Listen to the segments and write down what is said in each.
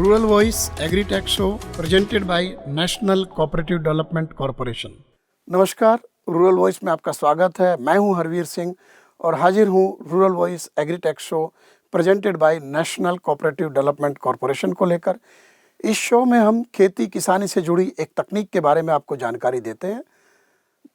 Rural voice agritech show presented by national cooperative development corporation. नमस्कार, rural voice में आपका स्वागत है। मैं हूं हरवीर सिंह और हाजिर हूं rural voice agritech show presented by national cooperative development corporation को लेकर। इस शो में हम खेती किसानी से जुड़ी एक तकनीक के बारे में आपको जानकारी देते हैं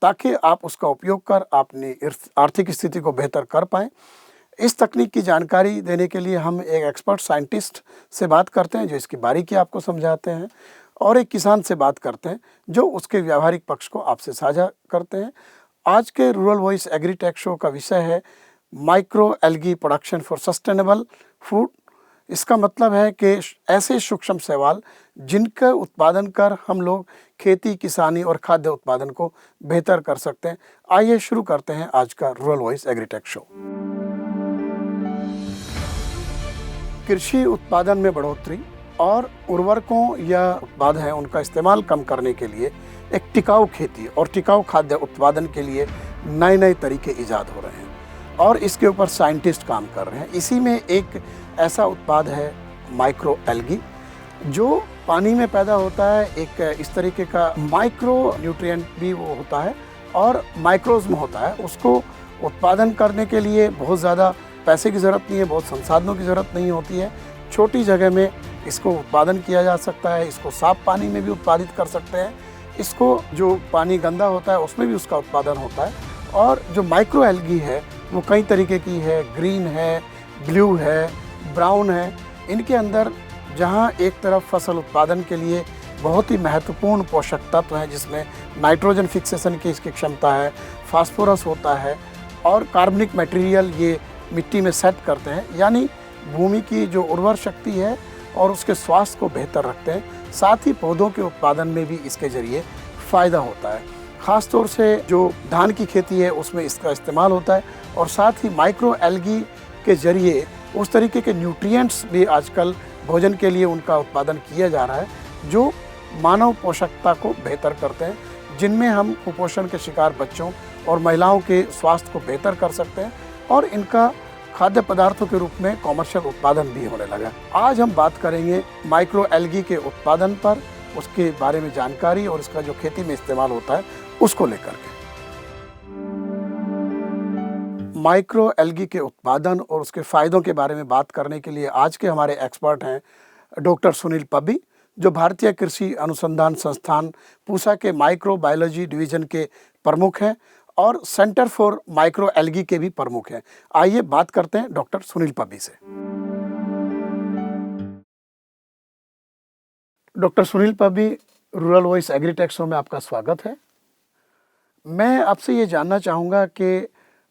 ताकि आप उसका उपयोग कर अपनी आर्थिक स्थिति को बेहतर कर पाएँ। इस तकनीक की जानकारी देने के लिए हम एक एक्सपर्ट साइंटिस्ट से बात करते हैं जो इसकी बारीकी आपको समझाते हैं, और एक किसान से बात करते हैं जो उसके व्यावहारिक पक्ष को आपसे साझा करते हैं। आज के रूरल वॉइस एग्रीटेक शो का विषय है micro algae production for sustainable food. इसका मतलब है कि ऐसे सूक्ष्म शैवाल जिनका उत्पादन कर हम लोग खेती किसानी और खाद्य उत्पादन को बेहतर कर सकते हैं। आइए शुरू करते हैं आज का रूरल वॉइस एग्रीटेक शो। कृषि उत्पादन में बढ़ोतरी और उर्वरकों या उत्पाद हैं उनका इस्तेमाल कम करने के लिए एक टिकाऊ खेती और टिकाऊ खाद्य उत्पादन के लिए नए नए तरीके ईजाद हो रहे हैं और इसके ऊपर साइंटिस्ट काम कर रहे हैं। इसी में एक ऐसा उत्पाद है माइक्रो एल्गी जो पानी में पैदा होता है। एक इस तरीके का माइक्रो न्यूट्रिएंट भी वो होता है और माइक्रोज्म होता है। उसको उत्पादन करने के लिए बहुत ज़्यादा पैसे की ज़रूरत नहीं है, बहुत संसाधनों की ज़रूरत नहीं होती है। छोटी जगह में इसको उत्पादन किया जा सकता है। इसको साफ पानी में भी उत्पादित कर सकते हैं। इसको जो पानी गंदा होता है उसमें भी उसका उत्पादन होता है। और जो माइक्रो एल्गी है वो कई तरीके की है, ग्रीन है, ब्लू है, ब्राउन है। इनके अंदर जहाँ एक तरफ फसल उत्पादन के लिए बहुत ही महत्वपूर्ण पोषक तत्व हैं जिसमें नाइट्रोजन फिक्सेशन की इसकी क्षमता है, फास्फोरस होता है और कार्बनिक मटेरियल ये मिट्टी में सेट करते हैं, यानी भूमि की जो उर्वर शक्ति है और उसके स्वास्थ्य को बेहतर रखते हैं। साथ ही पौधों के उत्पादन में भी इसके ज़रिए फ़ायदा होता है। ख़ास तौर से जो धान की खेती है उसमें इसका इस्तेमाल होता है। और साथ ही माइक्रो एल्गी के ज़रिए उस तरीके के न्यूट्रिएंट्स भी आजकल भोजन के लिए उनका उत्पादन किया जा रहा है जो मानव पोषकता को बेहतर करते हैं, जिनमें हम कुपोषण के शिकार बच्चों और महिलाओं के स्वास्थ्य को बेहतर कर सकते हैं और इनका खाद्य पदार्थों के रूप में कॉमर्शियल उत्पादन भी होने लगा। आज हम बात करेंगे माइक्रो एल्गी के उत्पादन पर, उसके बारे में जानकारी और इसका जो खेती में इस्तेमाल होता है उसको लेकर के। माइक्रो एल्गी के उत्पादन और उसके फ़ायदों के बारे में बात करने के लिए आज के हमारे एक्सपर्ट हैं डॉक्टर सुनील पब्बी, जो भारतीय कृषि अनुसंधान संस्थान पूसा के माइक्रो बायोलॉजी डिवीज़न के प्रमुख हैं और सेंटर फॉर माइक्रो एल्गी के भी प्रमुख हैं। आइए बात करते हैं डॉक्टर सुनील पब्बी से। Doctor Sunil Pabbi, rural voice agritech show में आपका स्वागत है। मैं आपसे ये जानना चाहूँगा कि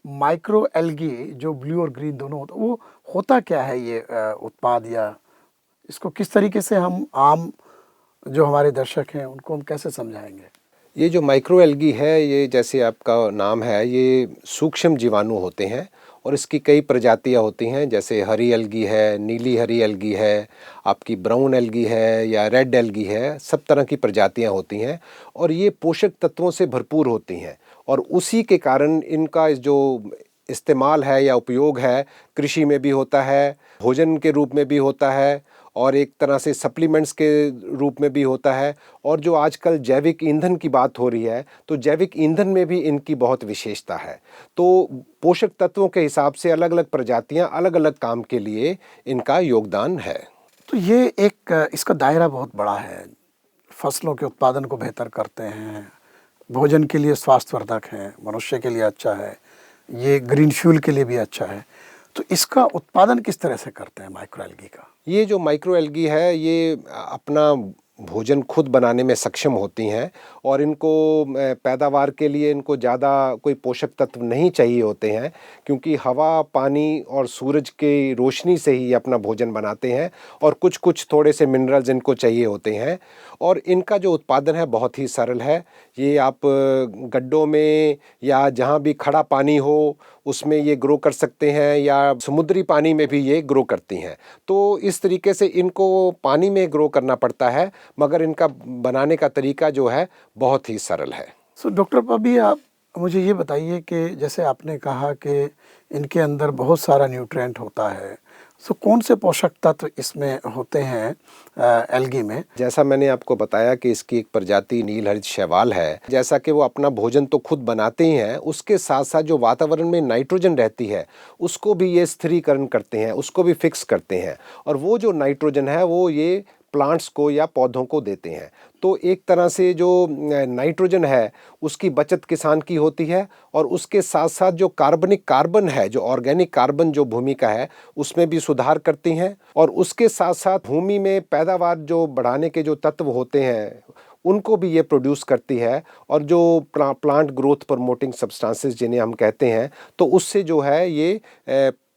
माइक्रो एल्गी जो ब्लू और ग्रीन दोनों होता वो होता क्या है, ये उत्पाद, या इसको किस तरीके से हम आम जो हमारे दर्शक हैं उनको हम कैसे समझाएंगे? ये जो माइक्रो एल्गी है, ये जैसे आपका नाम है, ये सूक्ष्म जीवाणु होते हैं और इसकी कई प्रजातियां होती हैं। जैसे हरी एल्गी है, नीली हरी एल्गी है, आपकी ब्राउन एल्गी है या रेड एल्गी है, सब तरह की प्रजातियां होती हैं और ये पोषक तत्वों से भरपूर होती हैं। और उसी के कारण इनका जो इस्तेमाल है या उपयोग है कृषि में भी होता है, भोजन के रूप में भी होता है और एक तरह से सप्लीमेंट्स के रूप में भी होता है। और जो आजकल जैविक ईंधन की बात हो रही है तो जैविक ईंधन में भी इनकी बहुत विशेषता है। तो पोषक तत्वों के हिसाब से अलग अलग प्रजातियां अलग अलग काम के लिए इनका योगदान है। तो ये एक इसका दायरा बहुत बड़ा है। फसलों के उत्पादन को बेहतर करते हैं, भोजन के लिए स्वास्थ्यवर्धक है, मनुष्य के लिए अच्छा है, ये ग्रीन फ्यूल के लिए भी अच्छा है। तो इसका उत्पादन किस तरह से करते हैं माइक्रो एल्गी का? ये जो माइक्रो एल्गी है ये अपना भोजन खुद बनाने में सक्षम होती हैं और इनको पैदावार के लिए इनको ज़्यादा कोई पोषक तत्व नहीं चाहिए होते हैं, क्योंकि हवा, पानी और सूरज की रोशनी से ही अपना भोजन बनाते हैं और कुछ कुछ थोड़े से मिनरल्स इनको चाहिए होते हैं। और इनका जो उत्पादन है बहुत ही सरल है। ये आप गड्ढों में या जहाँ भी खड़ा पानी हो उसमें ये ग्रो कर सकते हैं या समुद्री पानी में भी ये ग्रो करती हैं। तो इस तरीके से इनको पानी में ग्रो करना पड़ता है, मगर इनका बनाने का तरीका जो है बहुत ही सरल है। डॉक्टर पब्बी, आप मुझे ये बताइए कि जैसे आपने कहा कि इनके अंदर बहुत सारा न्यूट्रिएंट होता है तो कौन से पोषक तत्व इसमें होते हैं एल्गी में? जैसा मैंने आपको बताया कि इसकी एक प्रजाति नीलहरित शैवाल है। जैसा कि वो अपना भोजन तो खुद बनाते ही हैं, उसके साथ साथ जो वातावरण में नाइट्रोजन रहती है उसको भी ये स्थिरीकरण करते हैं, उसको भी फिक्स करते हैं, और वो जो नाइट्रोजन है वो ये प्लांट्स को या पौधों को देते हैं। तो एक तरह से जो नाइट्रोजन है उसकी बचत किसान की होती है, और उसके साथ साथ जो कार्बनिक कार्बन है, जो ऑर्गेनिक कार्बन जो भूमि का है, उसमें भी सुधार करती हैं, और उसके साथ साथ भूमि में पैदावार जो बढ़ाने के जो तत्व होते हैं उनको भी ये प्रोड्यूस करती है, और जो प्लांट ग्रोथ प्रमोटिंग सब्सटेंसेस जिन्हें हम कहते हैं, तो उससे जो है ये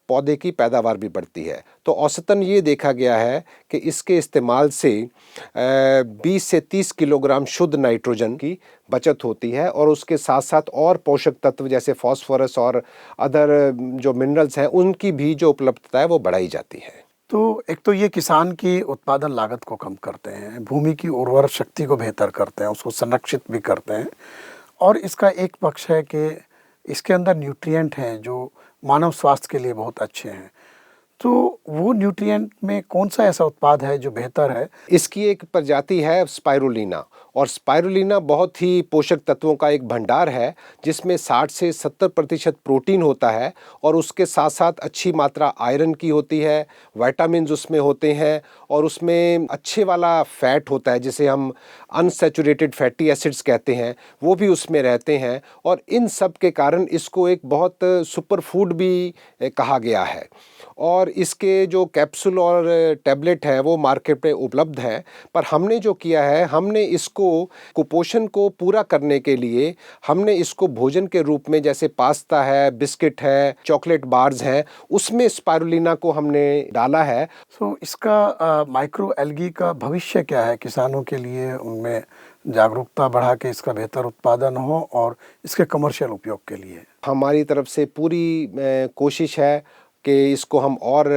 पौधे की पैदावार भी बढ़ती है। तो औसतन ये देखा गया है कि इसके इस्तेमाल से 20 से 30 किलोग्राम शुद्ध नाइट्रोजन की बचत होती है, और उसके साथ साथ और पोषक तत्व जैसे फास्फोरस और अदर जो मिनरल्स हैं उनकी भी जो उपलब्धता है वो बढ़ाई जाती है। तो एक तो ये किसान की उत्पादन लागत को कम करते हैं, भूमि की उर्वर शक्ति को बेहतर करते हैं, उसको संरक्षित भी करते हैं, और इसका एक पक्ष है कि इसके अंदर न्यूट्रिएंट हैं जो मानव स्वास्थ्य के लिए बहुत अच्छे हैं। तो वो न्यूट्रिएंट में कौन सा ऐसा उत्पाद है जो बेहतर है? इसकी एक प्रजाति है स्पाइरुलिना, और स्पाइरुलिना बहुत ही पोषक तत्वों का एक भंडार है जिसमें 60 से 70% प्रोटीन होता है, और उसके साथ साथ अच्छी मात्रा आयरन की होती है, विटामिन्स उसमें होते हैं, और उसमें अच्छे वाला फैट होता है जिसे हम अनसैचुरेटेड फैटी एसिड्स कहते हैं, वो भी उसमें रहते हैं, और इन सब के कारण इसको एक बहुत सुपर फूड भी कहा गया है। और इसके जो कैप्सूल और टैबलेट है वो मार्केट पे उपलब्ध है, पर हमने जो किया है, हमने इसको कुपोषण को पूरा करने के लिए हमने इसको भोजन के रूप में, जैसे पास्ता है, बिस्किट है, चॉकलेट बार्स हैं, उसमें स्पाइरुलिना को हमने डाला है। तो इसका माइक्रो एल्गी का भविष्य क्या है किसानों के लिए? उनमें जागरूकता बढ़ा के इसका बेहतर उत्पादन हो और इसके कमर्शियल उपयोग के लिए हमारी तरफ से पूरी कोशिश है कि इसको हम और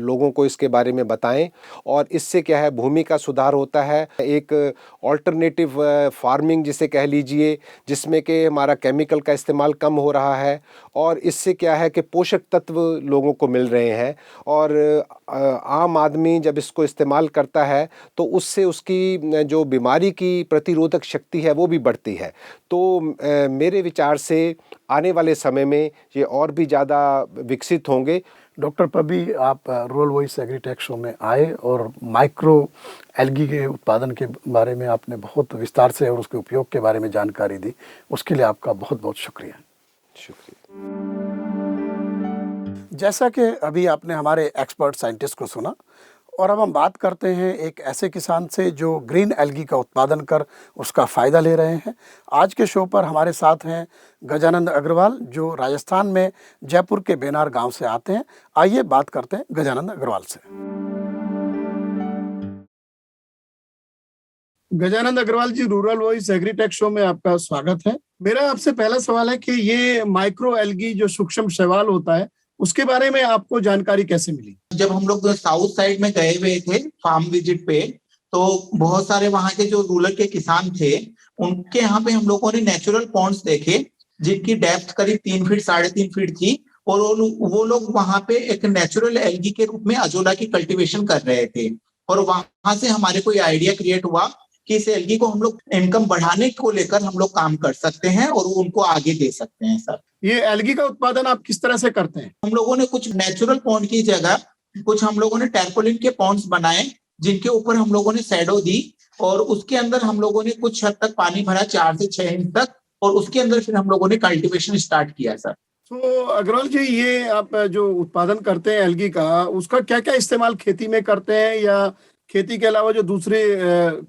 लोगों को इसके बारे में बताएं, और इससे क्या है, भूमि का सुधार होता है, एक ऑल्टरनेटिव फार्मिंग जिसे कह लीजिए, जिसमें कि हमारा केमिकल का इस्तेमाल कम हो रहा है, और इससे क्या है कि पोषक तत्व लोगों को मिल रहे हैं, और आम आदमी जब इसको इस्तेमाल करता है तो उससे उसकी जो बीमारी की प्रतिरोधक शक्ति है वो भी बढ़ती है। तो मेरे विचार से आने वाले समय में ये और भी ज़्यादा विकसित होंगे। डॉक्टर पब्बी, आप रूरल वॉइस एग्रीटेक शो में आए और माइक्रो एल्गी के उत्पादन के बारे में आपने बहुत विस्तार से और उसके उपयोग के बारे में जानकारी दी, उसके लिए आपका बहुत बहुत शुक्रिया। जैसा कि अभी आपने हमारे एक्सपर्ट साइंटिस्ट को सुना, और अब हम बात करते हैं एक ऐसे किसान से जो ग्रीन एल्गी का उत्पादन कर उसका फ़ायदा ले रहे हैं। आज के शो पर हमारे साथ हैं गजानंद अग्रवाल, जो राजस्थान में जयपुर के बेनार गांव से आते हैं। आइए बात करते हैं गजानंद अग्रवाल से। गजानंद अग्रवाल जी, रूरल वॉइस एग्रीटेक शो में आपका स्वागत है। मेरा आपसे पहला सवाल है कि ये माइक्रो एल्गी जो सूक्ष्म शैवाल होता है, उसके बारे में आपको जानकारी कैसे मिली? जब हम लोग साउथ साइड में गए हुए थे फार्म विजिट पे, तो बहुत सारे वहां के जो रूरल के किसान थे, उनके यहाँ पे हम लोगों ने नेचुरल पॉन्ड्स देखे जिनकी डेप्थ करीब 3 फीट 3.5 फीट थी, और वो लोग वहां पे एक नेचुरल एल्गी के रूप में अजोला की कल्टीवेशन कर रहे थे। और वहां से हमारे को ये आइडिया क्रिएट हुआ कि इस एल्गी को हम लोग इनकम बढ़ाने को लेकर हम लोग काम कर सकते हैं और उनको आगे दे सकते हैं। सर, ये एल्गी का उत्पादन आप किस तरह से करते हैं? हम लोगों ने कुछ नेचुरल पॉन्ड की जगह कुछ हम लोगों ने टैरपोलिन के पॉन्ड्स बनाए, जिनके ऊपर हम लोगों ने शैडो दी, और उसके अंदर हम लोगों ने कुछ हद तक पानी भरा 4 से 6 इंच तक, और उसके अंदर फिर हम लोगों ने कल्टीवेशन स्टार्ट किया। सर, तो अग्रवाल जी, ये आप जो उत्पादन करते हैं एल्गी का, उसका क्या क्या इस्तेमाल खेती में करते हैं, या खेती के अलावा जो दूसरे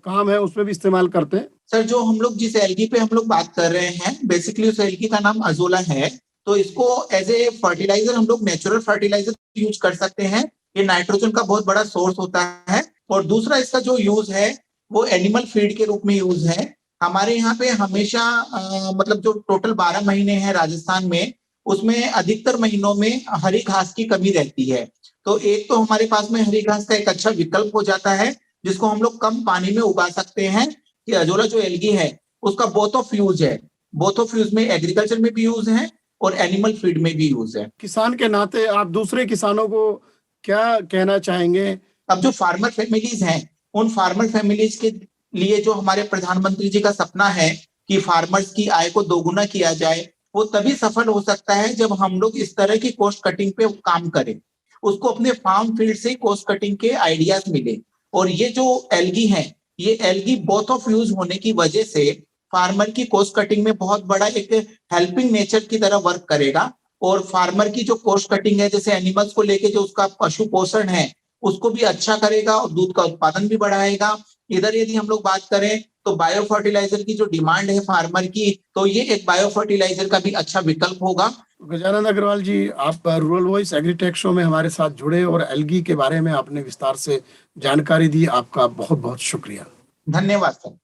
काम है उसमें भी इस्तेमाल करते हैं? सर, जो हम लोग जिस एल्गी पे हम लोग बात कर रहे हैं, बेसिकली उस एल्गी का नाम अजोला है। तो इसको एज ए फर्टिलाइजर हम लोग नेचुरल फर्टिलाइजर यूज कर सकते हैं। ये नाइट्रोजन का बहुत बड़ा सोर्स होता है। और दूसरा इसका जो यूज है वो एनिमल फीड के रूप में यूज है। हमारे यहाँ पे हमेशा मतलब जो टोटल 12 महीने हैं राजस्थान में, उसमें अधिकतर महीनों में हरी घास की कमी रहती है। तो एक तो हमारे पास में हरी घास का एक अच्छा विकल्प हो जाता है, जिसको हम लोग कम पानी में उगा सकते हैं। कि अजोला जो एल्गी है उसका बोथ ऑफ यूज है, बोथ ऑफ यूज में एग्रीकल्चर में भी यूज है और एनिमल फीड में भी यूज है। किसान के नाते आप दूसरे किसानों को क्या कहना चाहेंगे? अब जो फार्मर फैमिलीज हैं, उन फार्मर फैमिलीज के लिए जो हमारे प्रधानमंत्री जी का सपना है कि फार्मर्स की आय को दोगुना किया जाए, वो तभी सफल हो सकता है जब हम लोग इस तरह की कॉस्ट कटिंग पे काम करें। उसको अपने फार्म फील्ड से कॉस्ट कटिंग के आइडियाज मिले। और ये जो एल्गी है, ये एल्गी बोथ ऑफ यूज होने की वजह से फार्मर की कॉस्ट कटिंग में बहुत बड़ा एक हेल्पिंग नेचर की तरह वर्क करेगा। और फार्मर की जो कॉस्ट कटिंग है, जैसे एनिमल्स को लेके जो उसका पशु पोषण है, उसको भी अच्छा करेगा और दूध का उत्पादन भी बढ़ाएगा। इधर यदि हम लोग बात करें तो बायो फर्टिलाइजर की जो डिमांड है फार्मर की, तो ये एक बायो फर्टिलाइजर का भी अच्छा विकल्प होगा। गजानंद अग्रवाल जी, आप रूरल वॉइस एग्रीटेक शो में हमारे साथ जुड़े और एल्गी के बारे में आपने विस्तार से जानकारी दी। आपका बहुत बहुत शुक्रिया। धन्यवाद सर।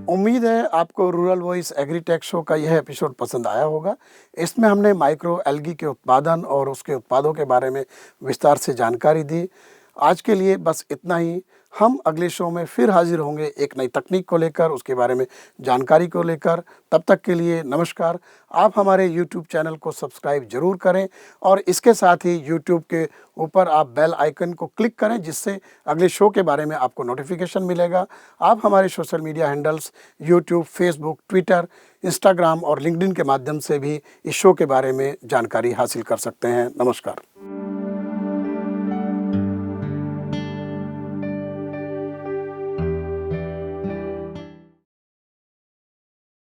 उम्मीद है आपको रूरल वॉइस एग्रीटेक शो का यह एपिसोड पसंद आया होगा। इसमें हमने माइक्रो एल्गी के उत्पादन और उसके उत्पादों के बारे में विस्तार से जानकारी दी। आज के लिए बस इतना ही। हम अगले शो में फिर हाजिर होंगे एक नई तकनीक को लेकर, उसके बारे में जानकारी को लेकर। तब तक के लिए नमस्कार। आप हमारे यूट्यूब चैनल को सब्सक्राइब जरूर करें और इसके साथ ही यूट्यूब के ऊपर आप बेल आइकन को क्लिक करें, जिससे अगले शो के बारे में आपको नोटिफिकेशन मिलेगा। आप हमारे social media handles YouTube, Facebook, Twitter, Instagram और लिंक्डइन के माध्यम से भी इस शो के बारे में जानकारी हासिल कर सकते हैं। नमस्कार।